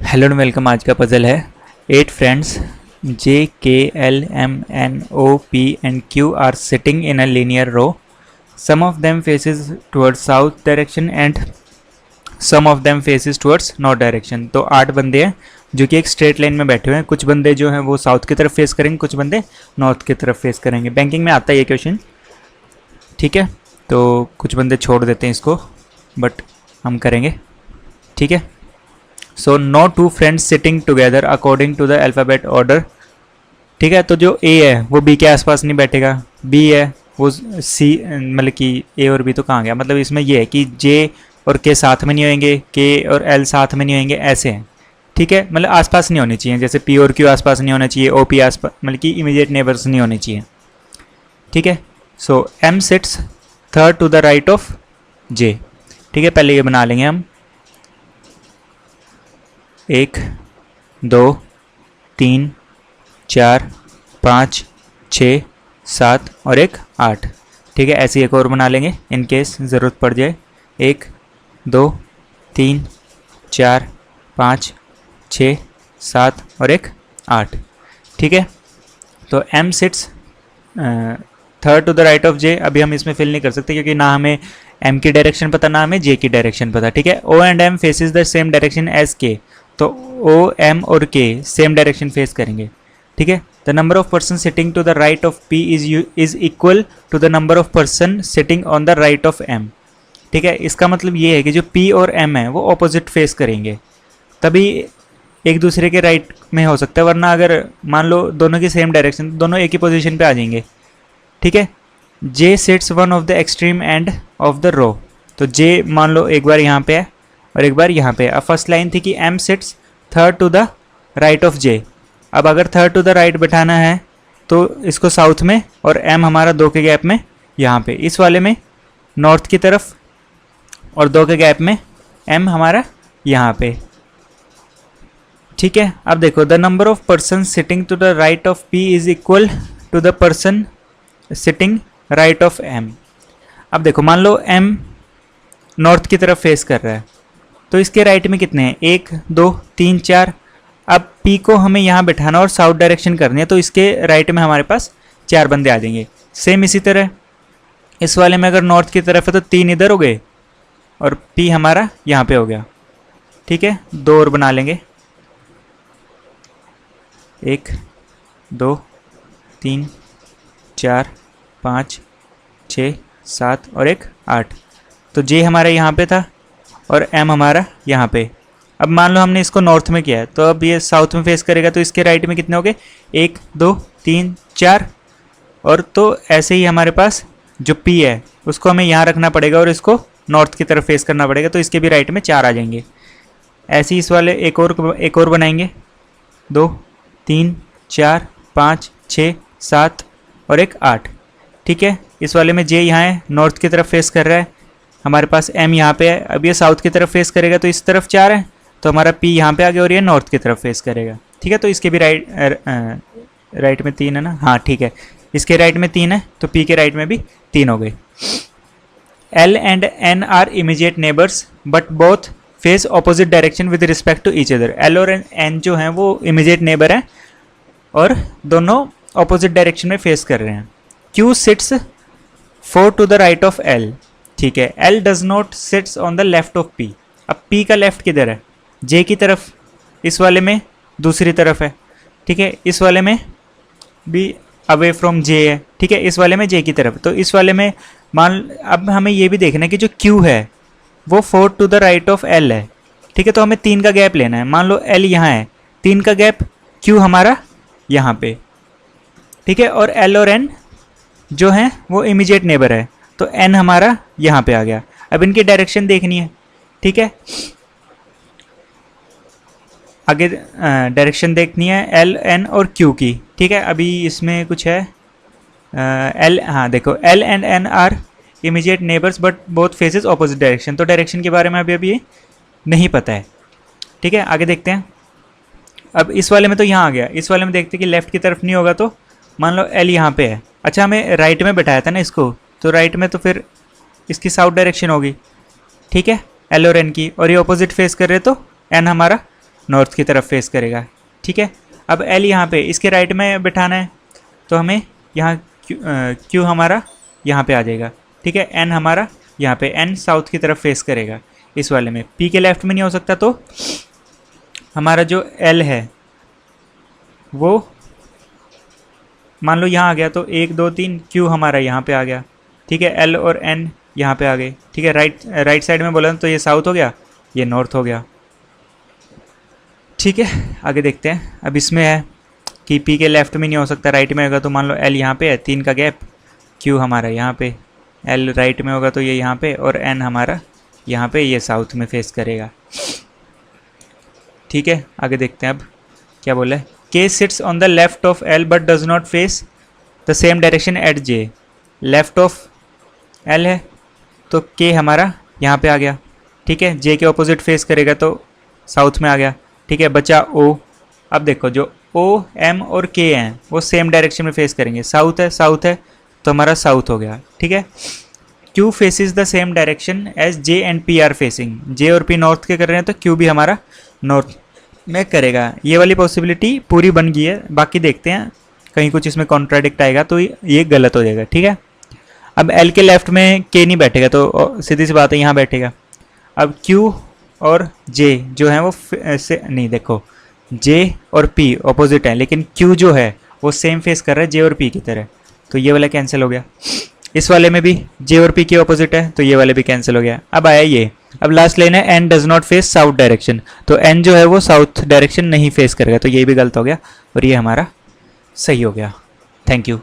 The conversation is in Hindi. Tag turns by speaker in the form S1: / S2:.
S1: Hello and welcome. आज का पजल है 8 friends J, K, L, M, N, O, P and Q are sitting in a linear row. Some of them faces towards south direction and some of them faces towards north direction. तो 8 बंदे हैं जो कि एक स्ट्रेट लाइन में बैठे हुए हैं। कुछ बंदे जो हैं वो साउथ की तरफ फेस करेंगे, कुछ बंदे नॉर्थ की तरफ फेस करेंगे। बैंकिंग में आता है ये क्वेश्चन, ठीक है। तो कुछ बंदे छोड़ देते हैं इसको, बट हम करेंगे, ठीक है। So no two friends sitting together according to the alphabet order, ठीक है। तो जो ए है वो बी के आसपास नहीं बैठेगा, बी है वो सी, मतलब कि ए और बी तो कहाँ गया, मतलब इसमें ये है कि जे और के साथ में नहीं होंगे, के और एल साथ में नहीं होंगे, ऐसे हैं, ठीक है। मतलब आसपास नहीं होने चाहिए, जैसे पी और क्यू आसपास नहीं होना चाहिए, ओ पी आसपास, मतलब कि इमीडिएट नेबर्स नहीं होने चाहिए, ठीक है। So M sits third to the right of J, ठीक है। पहले ये बना लेंगे हम, 1 2 3 4 5 6 7 और एक 8, ठीक है। ऐसे एक और बना लेंगे इन केस ज़रूरत पड़ जाए। 1 2 3 4 5 6 7 और एक 8, ठीक है। तो M sits third to the right of J। अभी हम इसमें फिल नहीं कर सकते क्योंकि ना हमें M की डायरेक्शन पता, ना हमें J की डायरेक्शन पता, ठीक है। O and M faces the same direction as K, तो O, M और K सेम डायरेक्शन फेस करेंगे, ठीक है। The number of person sitting to the right of P is equal to the number of person sitting on the right of M, ठीक है। इसका मतलब ये है कि जो P और M है वो ऑपोजिट फेस करेंगे, तभी एक दूसरे के राइट में हो सकता है, वरना अगर मान लो दोनों की सेम डायरेक्शन, दोनों एक ही पोजीशन पे आ जाएंगे, ठीक है। J sits one of the extreme end of the row, तो J मान लो एक बार यहाँ पे है और एक बार यहाँ पे। अब फर्स्ट लाइन थी कि M sits third to the right of J। अब अगर थर्ड टू द राइट बैठाना है तो इसको साउथ में और M हमारा 2 के गैप में यहाँ पे, इस वाले में नॉर्थ की तरफ और 2 के गैप में M हमारा यहाँ पे, ठीक है। अब देखो, the number of person sitting to the right of P is equal to the person sitting right of M। अब देखो, मान लो M नॉर्थ की तरफ फेस कर रहा है, तो इसके राइट में कितने हैं, 1 2 3 4। अब P को हमें यहाँ बैठाना और साउथ डायरेक्शन करनी है, तो इसके राइट में हमारे पास 4 बंदे आ जाएंगे। सेम इसी तरह इस वाले में अगर नॉर्थ की तरफ है तो 3 इधर हो गए और P हमारा यहाँ पे हो गया, ठीक है। 2 और बना लेंगे, 1 2 3 4 5 6 7 और एक 8। तो J हमारा यहाँ पे था और M हमारा यहाँ पे। अब मान लो हमने इसको नॉर्थ में किया है, तो अब ये साउथ में फेस करेगा, तो इसके राइट में कितने हो गए, 1 2 3 4। और तो ऐसे ही हमारे पास जो P है उसको हमें यहाँ रखना पड़ेगा और इसको नॉर्थ की तरफ फेस करना पड़ेगा, तो इसके भी राइट में 4 आ जाएंगे। ऐसे ही इस वाले एक और बनाएंगे, 2 3 4 5 6 7 और एक 8, ठीक है। इस वाले में J यहाँ है, नॉर्थ की तरफ फेस कर रहा है, हमारे पास M यहाँ पे है। अब ये साउथ की तरफ फेस करेगा तो इस तरफ 4 है, तो हमारा P यहाँ पे आ गया और ये नॉर्थ की तरफ फेस करेगा, ठीक है। तो इसके भी राइट में 3 है ना, हाँ ठीक है। इसके राइट में 3 है तो P के राइट में भी 3 हो गए। L and N are immediate neighbours but both face opposite direction with respect to each other. L और N जो हैं वो इमीडिएट नेबर हैं और दोनों ऑपोजिट डायरेक्शन में फेस कर रहे हैं। Q sits 4 to the right of L, ठीक है। L does not sits on the left of P। अब P का लेफ्ट किधर है, J की तरफ, इस वाले में दूसरी तरफ है, ठीक है। इस वाले में भी अवे फ्रॉम J है, ठीक है। इस वाले में J की तरफ, तो इस वाले में अब हमें ये भी देखना है कि जो Q है वो 4 to the right of L है, ठीक है। तो हमें 3 का गैप लेना है। मान लो L यहाँ है, 3 का गैप, Q हमारा यहाँ पे, ठीक है। और L और N जो हैं वो इमीडिएट नेबर है, तो N हमारा यहाँ पे आ गया। अब इनकी डायरेक्शन देखनी है, ठीक है। आगे डायरेक्शन देखनी है L N और Q की, ठीक है। अभी इसमें कुछ है L, हाँ देखो, L and N are immediate neighbours but both faces opposite direction. तो डायरेक्शन के बारे में अभी नहीं पता है, ठीक है। आगे देखते हैं। अब इस वाले में तो यहाँ आ गया, इस वाले में देखते हैं कि लेफ्ट की तरफ नहीं होगा, तो मान लो L यहाँ पे है। अच्छा, हमें राइट में बैठाया था ना इसको, तो राइट में तो फिर इसकी साउथ डायरेक्शन होगी, ठीक है, L और N की, और ये ऑपोजिट फेस कर रहे तो N हमारा नॉर्थ की तरफ फेस करेगा, ठीक है। अब एल यहाँ पे इसके राइट में बिठाना है, तो हमें यहाँ क्यू हमारा यहाँ पे आ जाएगा, ठीक है। एन हमारा यहाँ पे, एन साउथ की तरफ फेस करेगा इस वाले में। पी के लेफ्ट में नहीं हो सकता, तो हमारा जो एल है वो मान लो यहाँ आ गया, तो 1 2 3 क्यू हमारा यहाँ पे आ गया, ठीक है। एल और एन यहाँ पे आ गए, ठीक है। राइट साइड में बोला तो ये साउथ हो गया, ये नॉर्थ हो गया, ठीक है। आगे देखते हैं। अब इसमें है कि पी के लेफ्ट में नहीं हो सकता, राइट में होगा, तो मान लो एल यहाँ पे है, 3 का गैप, क्यू हमारा यहाँ पे, एल राइट में होगा तो ये यहाँ पे, और एन हमारा यहाँ पे, ये साउथ में फेस करेगा, ठीक है। आगे देखते हैं अब क्या बोला है। के seats on the left of L but does not face the same direction at J. Left of L है तो के हमारा यहाँ पे आ गया, ठीक है। जे के ऑपोजिट फेस करेगा तो साउथ में आ गया, ठीक है। बचा ओ। अब देखो जो ओ एम और के हैं वो सेम डायरेक्शन में फेस करेंगे, साउथ है तो हमारा साउथ हो गया, ठीक है। Q faces the same direction as J and P are facing. J और पी नॉर्थ के कर रहे हैं तो क्यू भी हमारा नॉर्थ में करेगा। ये वाली पॉसिबिलिटी पूरी बन गई है। बाकी देखते हैं कहीं कुछ इसमें कॉन्ट्राडिक्ट आएगा तो ये गलत हो जाएगा, ठीक है। अब एल के लेफ्ट में के नहीं बैठेगा तो सीधी सी बात है यहाँ बैठेगा। अब क्यू और जे जो है वो से नहीं, देखो जे और पी ऑपोजिट है, लेकिन क्यू जो है वो सेम फेस कर रहा है जे और पी की तरह, तो ये वाला कैंसिल हो गया। इस वाले में भी जे और पी के ऑपोजिट है तो ये वाले भी कैंसिल हो गया। अब आया ये, अब लास्ट लाइन है N does not face south direction, तो एन जो है वो साउथ डायरेक्शन नहीं फेस करेगा, तो ये भी गलत हो गया और ये हमारा सही हो गया। Thank you.